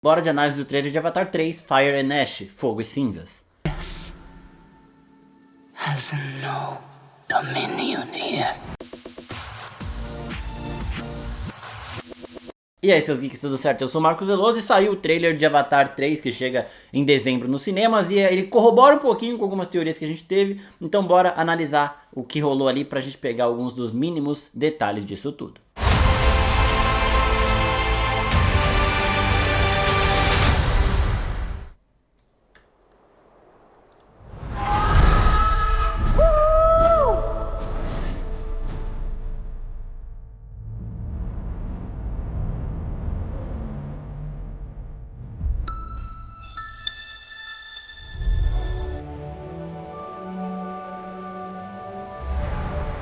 Bora de análise do trailer de Avatar 3, Fire and Ash, Fogo e Cinzas. This has no dominion here. E aí, seus geeks, tudo certo? Eu sou o Marcos Veloso e saiu o trailer de Avatar 3 que chega em dezembro nos cinemas e ele corrobora um pouquinho com algumas teorias que a gente teve, então bora analisar o que rolou ali pra gente pegar alguns dos mínimos detalhes disso tudo.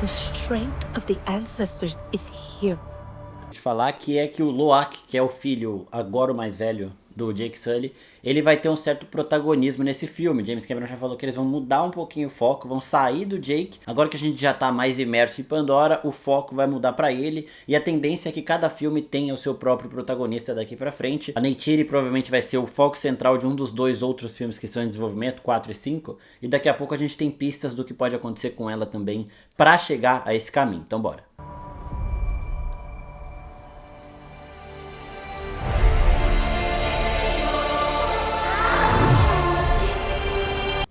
The strength of the ancestors is here. De falar que é que o Loak, que é o filho, agora o mais velho do Jake Sully, ele vai ter um certo protagonismo nesse filme. James Cameron já falou que eles vão mudar um pouquinho o foco, vão sair do Jake. Agora que a gente já tá mais imerso em Pandora, o foco vai mudar pra ele. E a tendência é que cada filme tenha o seu próprio protagonista daqui pra frente. A Neytiri provavelmente vai ser o foco central de um dos dois outros filmes que estão em desenvolvimento, 4 e 5. E daqui a pouco a gente tem pistas do que pode acontecer com ela também pra chegar a esse caminho. Então bora.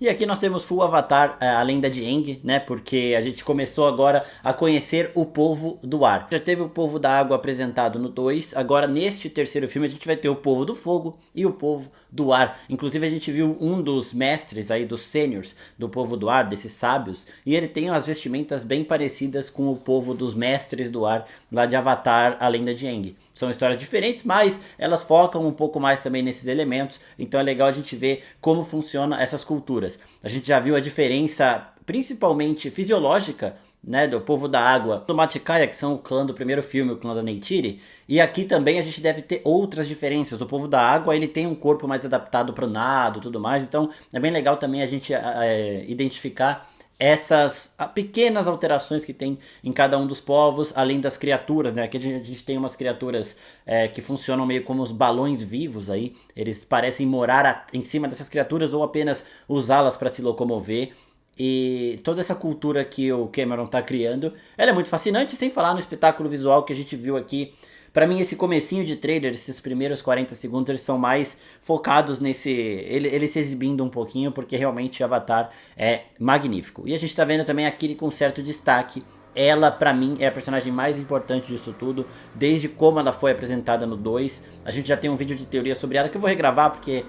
E aqui nós temos Full Avatar, a lenda de Aang, né? Porque a gente começou agora a conhecer o povo do ar. Já teve o povo da água apresentado no 2, agora neste terceiro filme a gente vai ter o povo do fogo e o povo do ar. Inclusive a gente viu um dos mestres aí, dos sêniors do povo do ar, desses sábios, e ele tem umas vestimentas bem parecidas com o povo dos mestres do ar lá de Avatar, a lenda de Aang. São histórias diferentes, mas elas focam um pouco mais também nesses elementos, então é legal a gente ver como funciona essas culturas. A gente já viu a diferença, principalmente fisiológica, né, do povo da água, do Matikaya, que são o clã do primeiro filme, o clã da Neytiri, e aqui também a gente deve ter outras diferenças. O povo da água, ele tem um corpo mais adaptado para o nado e tudo mais, então é bem legal também a gente identificar essas pequenas alterações que tem em cada um dos povos, além das criaturas, né? Aqui a gente tem umas criaturas que funcionam meio como os balões vivos aí. Eles parecem morar em cima dessas criaturas ou apenas usá-las para se locomover. E toda essa cultura que o Cameron tá criando, ela é muito fascinante, sem falar no espetáculo visual que a gente viu aqui. Pra mim esse comecinho de trailer, esses primeiros 40 segundos, eles são mais focados nesse... Ele se exibindo um pouquinho, porque realmente Avatar é magnífico. E a gente tá vendo também a Kiri com certo destaque. Ela, pra mim, é a personagem mais importante disso tudo, desde como ela foi apresentada no 2. A gente já tem um vídeo de teoria sobre ela que eu vou regravar, porque...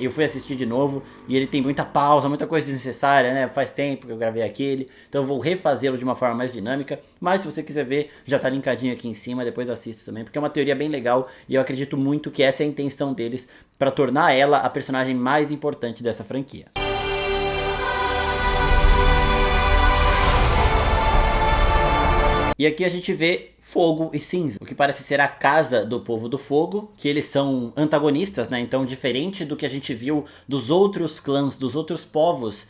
eu fui assistir de novo e ele tem muita pausa, muita coisa desnecessária, né? Faz tempo que eu gravei aquele, então eu vou refazê-lo de uma forma mais dinâmica. Mas se você quiser ver, já tá linkadinho aqui em cima, depois assista também, porque é uma teoria bem legal e eu acredito muito que essa é a intenção deles para tornar ela a personagem mais importante dessa franquia. E aqui a gente vê fogo e cinza, o que parece ser a casa do povo do fogo, que eles são antagonistas, né? Então diferente do que a gente viu dos outros clãs, dos outros povos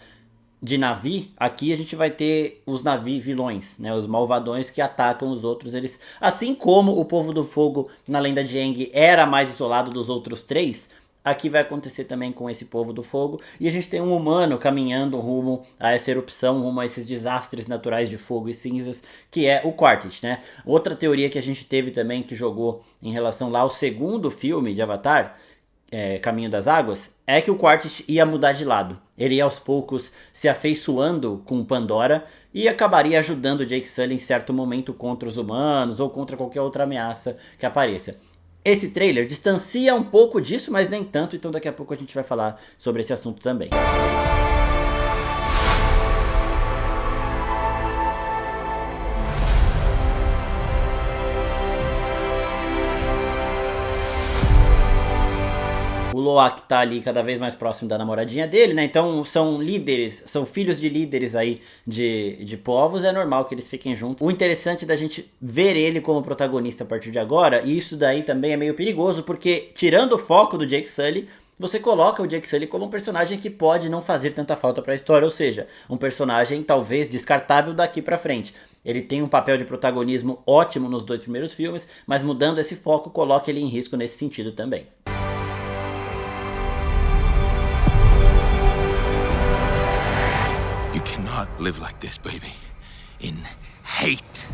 de Na'vi, aqui a gente vai ter os Na'vi vilões, né? Os malvadões que atacam os outros. Eles, assim como o povo do fogo na lenda de Aang era mais isolado dos outros três, aqui vai acontecer também com esse povo do fogo. E a gente tem um humano caminhando rumo a essa erupção, rumo a esses desastres naturais de fogo e cinzas, que é o Quaritch, né? Outra teoria que a gente teve também, que jogou em relação lá ao segundo filme de Avatar, Caminho das Águas, é que o Quaritch ia mudar de lado. Ele ia aos poucos se afeiçoando com Pandora e acabaria ajudando o Jake Sully em certo momento contra os humanos ou contra qualquer outra ameaça que apareça. Esse trailer distancia um pouco disso, mas nem tanto, então daqui a pouco a gente vai falar sobre esse assunto também. O Loak tá ali cada vez mais próximo da namoradinha dele, né? Então são líderes, são filhos de líderes aí de povos, é normal que eles fiquem juntos. O interessante da gente ver ele como protagonista a partir de agora, e isso daí também é meio perigoso, porque tirando o foco do Jake Sully, você coloca o Jake Sully como um personagem que pode não fazer tanta falta para a história, ou seja, um personagem talvez descartável daqui para frente. Ele tem um papel de protagonismo ótimo nos dois primeiros filmes, mas mudando esse foco, coloca ele em risco nesse sentido também. live like this, baby. In hate.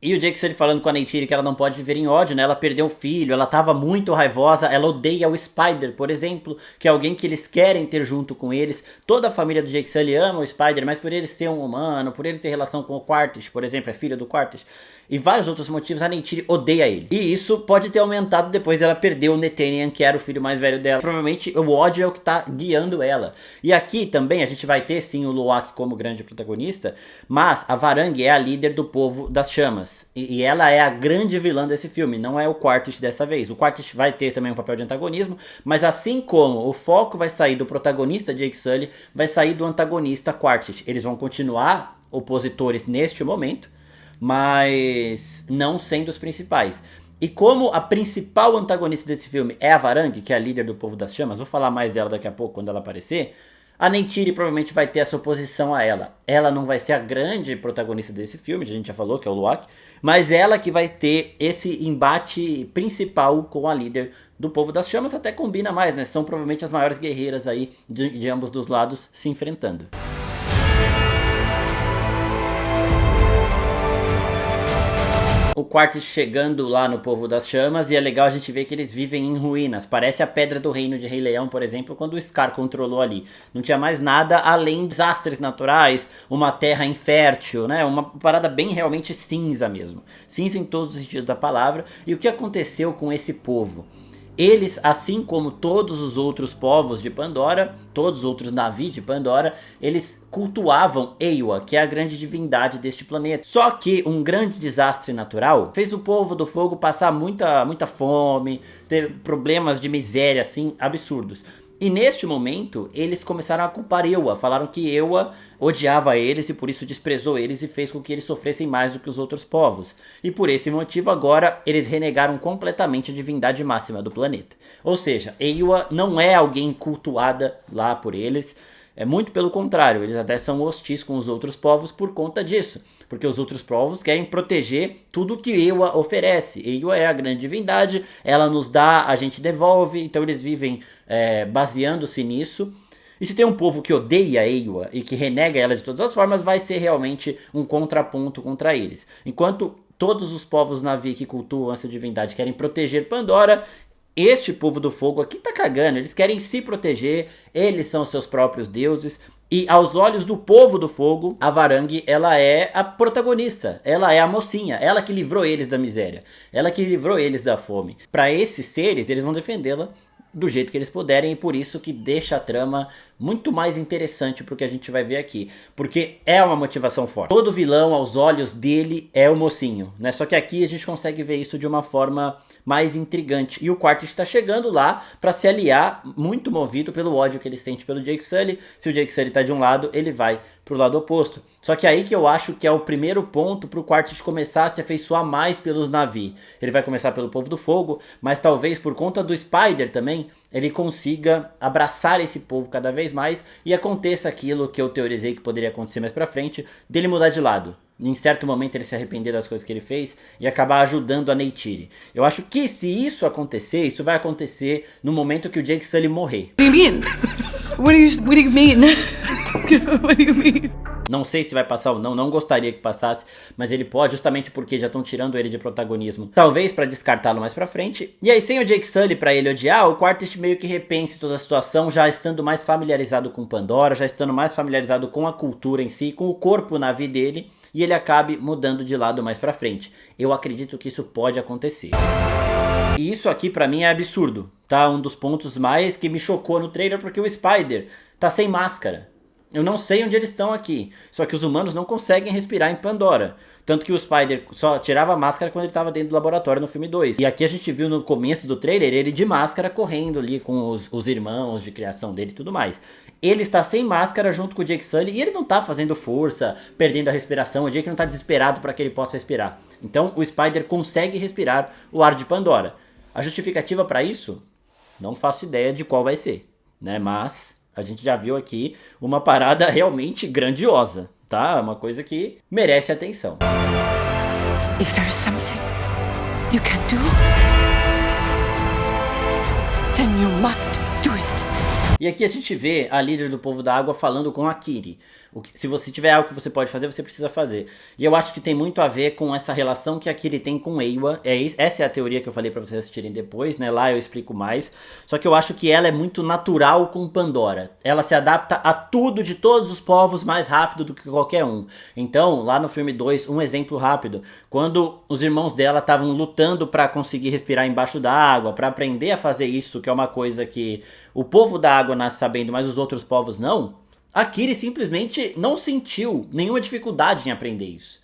E o Jake Sully falando com a Neytiri que ela não pode viver em ódio, né? Ela perdeu um filho, ela tava muito raivosa, ela odeia o Spider, por exemplo, que é alguém que eles querem ter junto com eles. Toda a família do Jake Sully ama o Spider, mas por ele ser um humano, por ele ter relação com o Quaritch, por exemplo, é filho do Quaritch, e vários outros motivos, a Neytiri odeia ele. E isso pode ter aumentado depois dela perder o Netanian, que era o filho mais velho dela. Provavelmente o ódio é o que tá guiando ela. E aqui também a gente vai ter sim o Loak como grande protagonista, mas a Varang é a líder do povo das chamas. E ela é a grande vilã desse filme, não é o Quaritch dessa vez. O Quaritch vai ter também um papel de antagonismo, mas assim como o foco vai sair do protagonista Jake Sully, vai sair do antagonista Quaritch. Eles vão continuar opositores neste momento, mas não sendo os principais. E como a principal antagonista desse filme é a Varang, que é a líder do povo das chamas, vou falar mais dela daqui a pouco quando ela aparecer, a Neytiri provavelmente vai ter essa oposição a ela. Ela não vai ser a grande protagonista desse filme, a gente já falou que é o Loak, mas ela que vai ter esse embate principal com a líder do povo das chamas. Até combina mais, né? São provavelmente as maiores guerreiras aí de ambos dos lados se enfrentando. O Quaritch chegando lá no povo das chamas, e é legal a gente ver que eles vivem em ruínas. Parece a Pedra do Reino de Rei Leão, por exemplo, quando o Scar controlou ali. Não tinha mais nada além de desastres naturais, uma terra infértil, né? Uma parada bem realmente cinza mesmo. Cinza em todos os sentidos da palavra. E o que aconteceu com esse povo? Eles, assim como todos os outros povos de Pandora, todos os outros Na'vi de Pandora, eles cultuavam Eywa, que é a grande divindade deste planeta. Só que um grande desastre natural fez o povo do fogo passar muita fome, ter problemas de miséria assim absurdos. E neste momento, eles começaram a culpar Eywa, falaram que Eywa odiava eles e por isso desprezou eles e fez com que eles sofressem mais do que os outros povos. E por esse motivo agora, eles renegaram completamente a divindade máxima do planeta. Ou seja, Eywa não é alguém cultuada lá por eles, é muito pelo contrário, eles até são hostis com os outros povos por conta disso. Porque os outros povos querem proteger tudo que Eywa oferece. Eywa é a grande divindade, ela nos dá, a gente devolve, então eles vivem baseando-se nisso. E se tem um povo que odeia Eywa e que renega ela de todas as formas, vai ser realmente um contraponto contra eles. Enquanto todos os povos Na'vi que cultuam essa divindade querem proteger Pandora, este povo do fogo aqui tá cagando, eles querem se proteger, eles são seus próprios deuses. E aos olhos do povo do fogo, a Varang, ela é a protagonista, ela é a mocinha, ela que livrou eles da miséria, ela que livrou eles da fome. Para esses seres, eles vão defendê-la do jeito que eles puderem, e por isso que deixa a trama muito mais interessante pro que a gente vai ver aqui, porque é uma motivação forte. Todo vilão aos olhos dele é o mocinho, né? Só que aqui a gente consegue ver isso de uma forma mais intrigante, e o Quaritch está chegando lá para se aliar, muito movido pelo ódio que ele sente pelo Jake Sully. Se o Jake Sully tá de um lado, ele vai pro lado oposto. Só que aí que eu acho que é o primeiro ponto pro Quaritch começar a se afeiçoar mais pelos Na'vi. Ele vai começar pelo povo do fogo, mas talvez por conta do Spider também, ele consiga abraçar esse povo cada vez mais e aconteça aquilo que eu teorizei que poderia acontecer mais pra frente, dele mudar de lado. Em certo momento ele se arrepender das coisas que ele fez e acabar ajudando a Neytiri. Eu acho que se isso acontecer, isso vai acontecer no momento que o Jake Sully morrer. What do you mean? What do you mean? What do you mean? Não sei se vai passar ou não, não gostaria que passasse, mas ele pode, justamente porque já estão tirando ele de protagonismo. Talvez para descartá-lo mais pra frente. E aí, sem o Jake Sully pra ele odiar, o Quaritch meio que repense toda a situação, já estando mais familiarizado com Pandora, já estando mais familiarizado com a cultura em si, com o corpo Na'vi dele, e ele acabe mudando de lado mais pra frente. Eu acredito que isso pode acontecer. E isso aqui pra mim é absurdo, tá? Um dos pontos mais que me chocou no trailer, porque o Spider tá sem máscara. Eu não sei onde eles estão aqui, só que os humanos não conseguem respirar em Pandora. Tanto que o Spider só tirava a máscara quando ele estava dentro do laboratório no filme 2. E aqui a gente viu no começo do trailer ele de máscara correndo ali com os irmãos de criação dele e tudo mais. Ele está sem máscara junto com o Jake Sully e ele não está fazendo força, perdendo a respiração. O Jake não está desesperado para que ele possa respirar. Então o Spider consegue respirar o ar de Pandora. A justificativa para isso? Não faço ideia de qual vai ser, né? Mas a gente já viu aqui uma parada realmente grandiosa, tá? Uma coisa que merece atenção. If there is something you can do, then you must do it. E aqui a gente vê a líder do povo da água falando com a Kiri. Se você tiver algo que você pode fazer, você precisa fazer. E eu acho que tem muito a ver com essa relação que a Kiri tem com Eywa. Essa é a teoria que eu falei pra vocês assistirem depois, né? Lá eu explico mais. Só que eu acho que ela é muito natural com Pandora. Ela se adapta a tudo de todos os povos mais rápido do que qualquer um. Então, lá no filme 2, um exemplo rápido. Quando os irmãos dela estavam lutando pra conseguir respirar embaixo da água, pra aprender a fazer isso, que é uma coisa que o povo da água nasce sabendo, mas os outros povos não. A Kiri simplesmente não sentiu nenhuma dificuldade em aprender isso.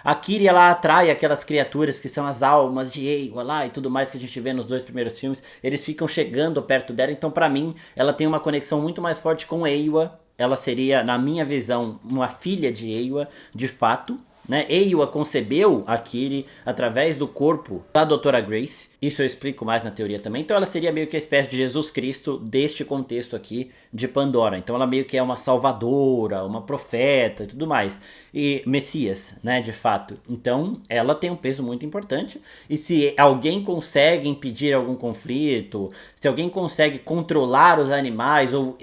A Kiri, ela atrai aquelas criaturas que são as almas de Eywa lá e tudo mais que a gente vê nos 2 primeiros filmes. Eles ficam chegando perto dela, então pra mim ela tem uma conexão muito mais forte com Eywa. Ela seria, na minha visão, uma filha de Eywa, de fato. Né? Eywa concebeu a Kiri através do corpo da Doutora Grace. Isso eu explico mais na teoria também. Então ela seria meio que a espécie de Jesus Cristo deste contexto aqui de Pandora. Então ela meio que é uma salvadora, uma profeta e tudo mais. E Messias, né, de fato. Então ela tem um peso muito importante. E se alguém consegue impedir algum conflito, se alguém consegue controlar os animais ou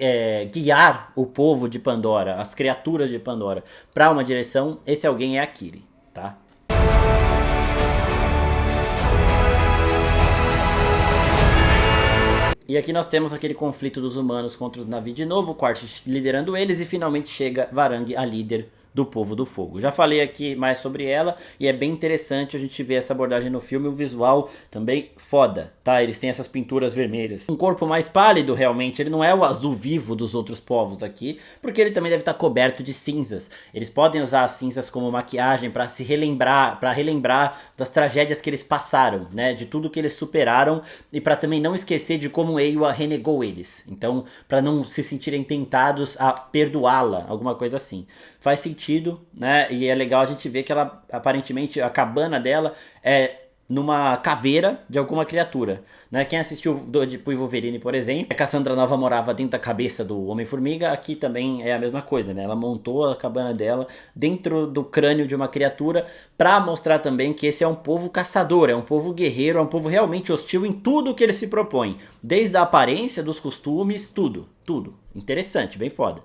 guiar o povo de Pandora, as criaturas de Pandora, para uma direção, esse alguém é a Kiri, tá? E aqui nós temos aquele conflito dos humanos contra os Na'vi de novo, o Quaritch liderando eles e finalmente chega Varang, a líder do povo do fogo. Já falei aqui mais sobre ela e é bem interessante a gente ver essa abordagem no filme, o visual também foda, tá? Eles têm essas pinturas vermelhas. Um corpo mais pálido realmente, ele não é o azul vivo dos outros povos aqui, porque ele também deve estar coberto de cinzas. Eles podem usar as cinzas como maquiagem para se relembrar, para relembrar das tragédias que eles passaram, né? De tudo que eles superaram e para também não esquecer de como Eywa renegou eles. Então, para não se sentirem tentados a perdoá-la, alguma coisa assim. Faz sentido, né? E é legal a gente ver que ela, aparentemente, a cabana dela é numa caveira de alguma criatura, né? Quem assistiu Deadpool e Wolverine, por exemplo, a Cassandra Nova morava dentro da cabeça do Homem-Formiga, aqui também é a mesma coisa, né? Ela montou a cabana dela dentro do crânio de uma criatura pra mostrar também que esse é um povo caçador, é um povo guerreiro, é um povo realmente hostil em tudo que ele se propõe, desde a aparência, dos costumes, tudo. Interessante, bem foda.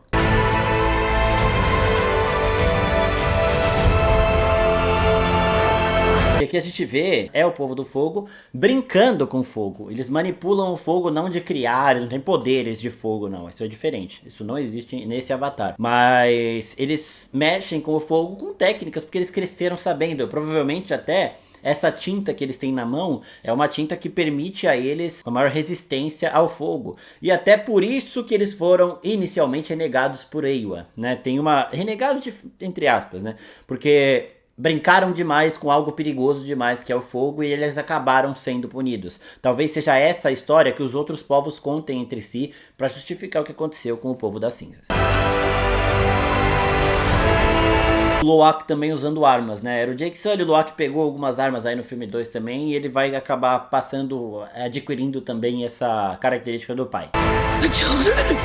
E aqui a gente vê o povo do fogo brincando com fogo. Eles manipulam o fogo não de criar, eles não têm poderes de fogo não, isso é diferente. Isso não existe nesse avatar. Mas eles mexem com o fogo com técnicas, porque eles cresceram sabendo. Provavelmente até essa tinta que eles têm na mão é uma tinta que permite a eles uma maior resistência ao fogo. E até por isso que eles foram inicialmente renegados por Eywa, né? Tem uma... renegado entre aspas, né? Porque brincaram demais com algo perigoso demais que é o fogo e eles acabaram sendo punidos. Talvez seja essa a história que os outros povos contem entre si para justificar o que aconteceu com o povo das cinzas. O Loak também usando armas, né? Era o Jake Sully, o Loak pegou algumas armas aí no filme 2 também e ele vai acabar adquirindo também essa característica do pai. The children!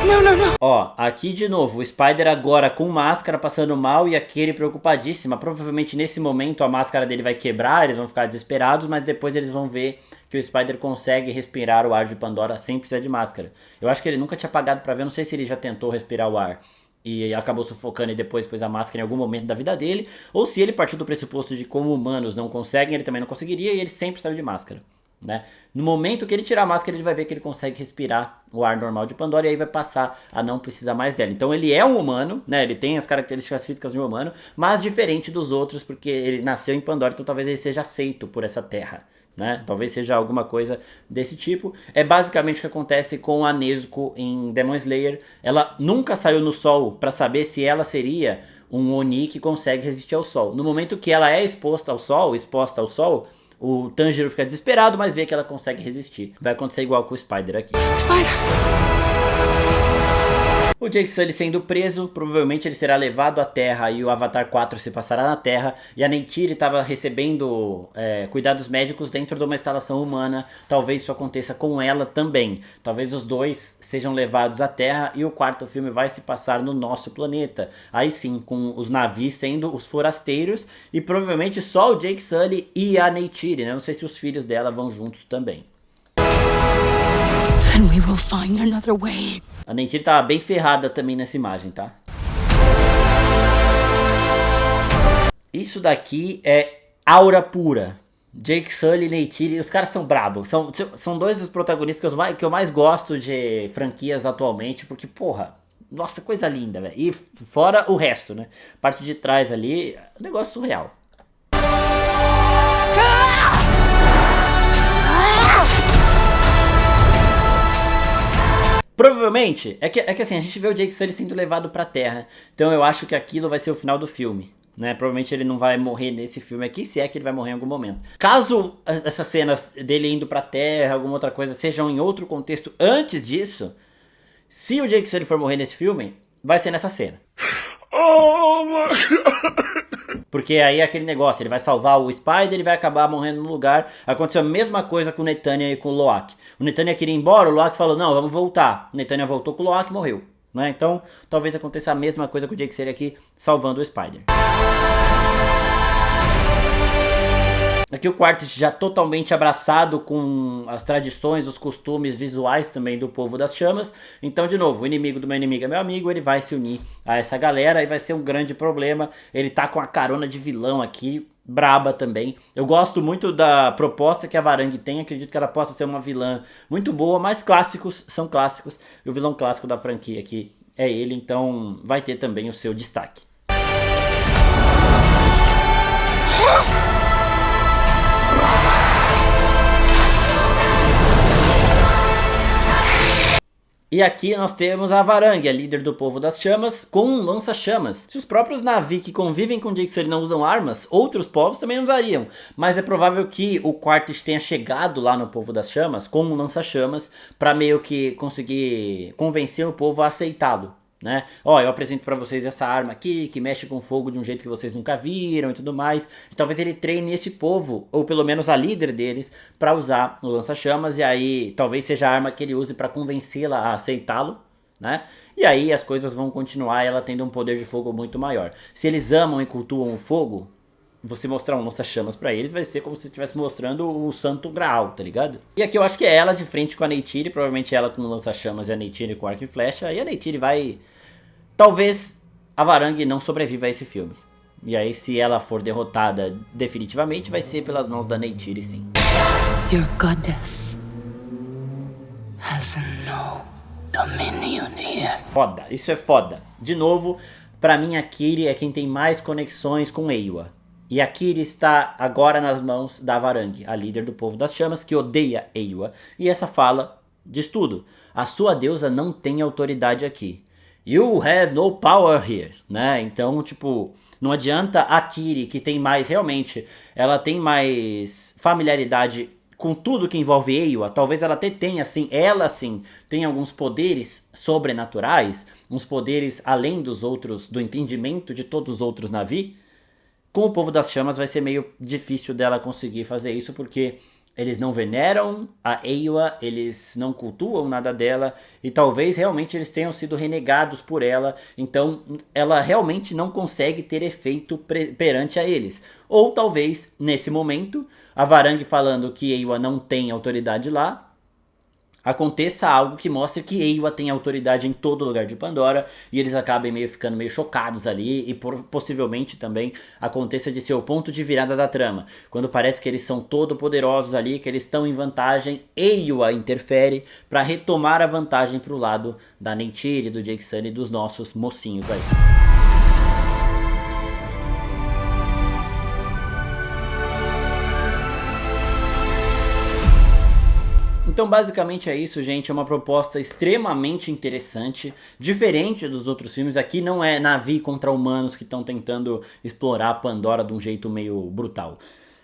Não. Ó, aqui de novo, o Spider agora com máscara passando mal e a Kiri preocupadíssima. Provavelmente nesse momento a máscara dele vai quebrar, eles vão ficar desesperados, mas depois eles vão ver que o Spider consegue respirar o ar de Pandora sem precisar de máscara. Eu acho que ele nunca tinha pagado pra ver, não sei se ele já tentou respirar o ar e acabou sufocando e depois pôs a máscara em algum momento da vida dele, ou se ele partiu do pressuposto de como humanos não conseguem, ele também não conseguiria e ele sempre saiu de máscara. Né? No momento que ele tirar a máscara, ele vai ver que ele consegue respirar o ar normal de Pandora e aí vai passar a não precisar mais dela. Então ele é um humano, né? Ele tem as características físicas de um humano, mas diferente dos outros porque ele nasceu em Pandora, então talvez ele seja aceito por essa terra, né? Talvez seja alguma coisa desse tipo. É basicamente o que acontece com a Nezuko em Demon Slayer. Ela nunca saiu no sol para saber se ela seria um Oni que consegue resistir ao sol. No momento que ela é exposta ao sol, o Tanjiro fica desesperado, mas vê que ela consegue resistir. Vai acontecer igual com o Spider aqui. Spider! O Jake Sully sendo preso, provavelmente ele será levado à Terra e o Avatar 4 se passará na Terra. E a Neytiri estava recebendo cuidados médicos dentro de uma instalação humana. Talvez isso aconteça com ela também. Talvez os dois sejam levados à Terra e o quarto filme vai se passar no nosso planeta. Aí sim, com os Na'vi sendo os forasteiros e provavelmente só o Jake Sully e a Neytiri, né? Não sei se os filhos dela vão juntos também. and we will find another way. A Neytiri tava bem ferrada também nessa imagem, tá? Isso daqui é aura pura. Jake Sully e Neytiri, os caras são brabos. São dois dos protagonistas que eu mais gosto de franquias atualmente, porque, porra, nossa, coisa linda, velho. E fora o resto, né? Parte de trás ali, negócio surreal. Provavelmente, é que assim, a gente vê o Jake Sully sendo levado pra terra. Então eu acho que aquilo vai ser o final do filme, né? Provavelmente ele não vai morrer nesse filme aqui, se é que ele vai morrer em algum momento. Caso essas cenas dele indo pra terra, alguma outra coisa, sejam em outro contexto antes disso, se o Jake Sully for morrer nesse filme, vai ser nessa cena. Oh my God. Porque aí é aquele negócio, ele vai salvar o Spider, ele vai acabar morrendo no lugar. Aconteceu a mesma coisa com o Nathaniel e com o Loak. O Nathaniel queria ir embora, o Loak falou, não, vamos voltar. O Nathaniel voltou com o Loak e morreu, né? Então, talvez aconteça a mesma coisa com o Jake Sully aqui, salvando o Spider. Aqui o Quaritch já totalmente abraçado com as tradições, os costumes visuais também do povo das chamas. Então, de novo, o inimigo do meu inimigo é meu amigo, ele vai se unir a essa galera e vai ser um grande problema. Ele tá com a carona de vilão aqui, braba também. Eu gosto muito da proposta que a Varang tem, acredito que ela possa ser uma vilã muito boa, mas clássicos são clássicos. E o vilão clássico da franquia aqui é ele, então vai ter também o seu destaque. E aqui nós temos a Varang, a líder do povo das chamas, com um lança-chamas. Se os próprios Na'vi que convivem com Jake Sully não usam armas, outros povos também não usariam. Mas é provável que o Quaritch tenha chegado lá no povo das chamas com um lança-chamas para meio que conseguir convencer o povo a aceitá-lo, né? Ó, eu apresento pra vocês essa arma aqui, que mexe com fogo de um jeito que vocês nunca viram e tudo mais. E talvez ele treine esse povo, ou pelo menos a líder deles, pra usar o lança-chamas. E aí, talvez seja a arma que ele use pra convencê-la a aceitá-lo, né? E aí as coisas vão continuar, ela tendo um poder de fogo muito maior. Se eles amam e cultuam o fogo, você mostrar um lança-chamas pra eles vai ser como se estivesse mostrando o santo graal, tá ligado? E aqui eu acho que é ela de frente com a Neytiri, provavelmente ela com o lança-chamas e a Neytiri com arco e flecha. E a Neytiri vai... Talvez a Varang não sobreviva a esse filme. E aí se ela for derrotada definitivamente, vai ser pelas mãos da Neytiri, sim. Your goddess has no dominion here. Foda, isso é foda. De novo, pra mim a Kiri é quem tem mais conexões com Eywa. E a Kiri está agora nas mãos da Varang, a líder do povo das chamas, que odeia Eywa. E essa fala diz tudo. A sua deusa não tem autoridade aqui. You have no power here, né? Então, tipo, não adianta a Kiri, que tem mais, realmente, ela tem mais familiaridade com tudo que envolve Eywa. Talvez ela até tenha, assim, ela sim, tem alguns poderes sobrenaturais, uns poderes além dos outros, do entendimento de todos os outros Na'vi. Com o povo das chamas vai ser meio difícil dela conseguir fazer isso, porque eles não veneram a Eywa, eles não cultuam nada dela, e talvez realmente eles tenham sido renegados por ela, então ela realmente não consegue ter efeito perante a eles. Ou talvez, nesse momento, a Varang falando que Eywa não tem autoridade lá, aconteça algo que mostre que Eywa tem autoridade em todo lugar de Pandora e eles acabem ficando meio chocados ali e possivelmente também aconteça de ser o ponto de virada da trama. Quando parece que eles são todo poderosos ali, que eles estão em vantagem, Eywa interfere para retomar a vantagem pro lado da Neytiri, do Jake Sully e dos nossos mocinhos aí. Então basicamente é isso, gente, é uma proposta extremamente interessante, diferente dos outros filmes. Aqui não é Na'vi contra humanos que estão tentando explorar a Pandora de um jeito meio brutal.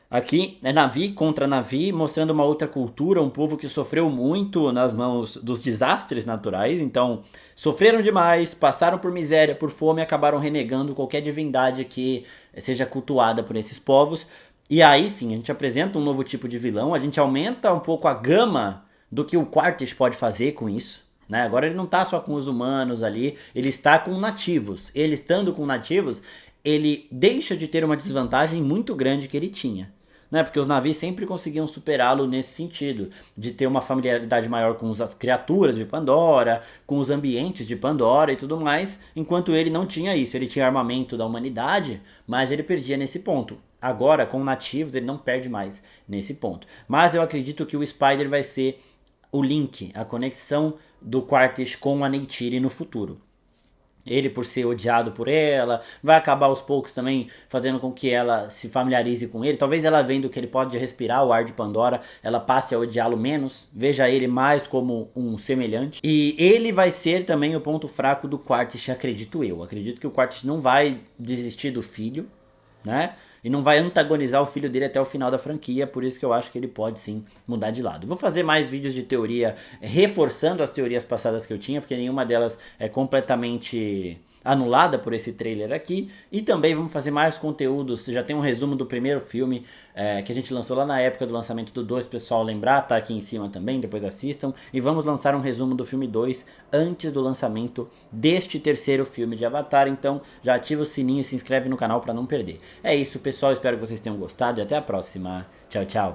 Aqui é Na'vi contra Na'vi, mostrando uma outra cultura, um povo que sofreu muito nas mãos dos desastres naturais, então sofreram demais, passaram por miséria, por fome e acabaram renegando qualquer divindade que seja cultuada por esses povos. E aí sim, a gente apresenta um novo tipo de vilão, a gente aumenta um pouco a gama do que o Quaritch pode fazer com isso, né? Agora ele não tá só com os humanos ali, ele está com nativos. Ele estando com nativos, ele deixa de ter uma desvantagem muito grande que ele tinha, né? Porque os Na'vi sempre conseguiam superá-lo nesse sentido, de ter uma familiaridade maior com as criaturas de Pandora, com os ambientes de Pandora e tudo mais, enquanto ele não tinha isso. Ele tinha armamento da humanidade, mas ele perdia nesse ponto. Agora, com nativos, ele não perde mais nesse ponto. Mas eu acredito que o Spider vai ser o link, a conexão do Quaritch com a Neytiri no futuro. Ele, por ser odiado por ela, vai acabar aos poucos também fazendo com que ela se familiarize com ele. Talvez ela vendo que ele pode respirar o ar de Pandora, ela passe a odiá-lo menos, veja ele mais como um semelhante. E ele vai ser também o ponto fraco do Quaritch, acredito eu. Acredito que o Quaritch não vai desistir do filho, né? E não vai antagonizar o filho dele até o final da franquia, por isso que eu acho que ele pode sim mudar de lado. Vou fazer mais vídeos de teoria reforçando as teorias passadas que eu tinha, porque nenhuma delas é completamente anulada por esse trailer aqui. E também vamos fazer mais conteúdos, já tem um resumo do primeiro filme que a gente lançou lá na época do lançamento do 2, pessoal lembrar, tá aqui em cima também, depois assistam. E vamos lançar um resumo do filme 2 antes do lançamento deste terceiro filme de Avatar, então já ativa o sininho e se inscreve no canal para não perder. É isso pessoal, espero que vocês tenham gostado e até a próxima. Tchau, tchau.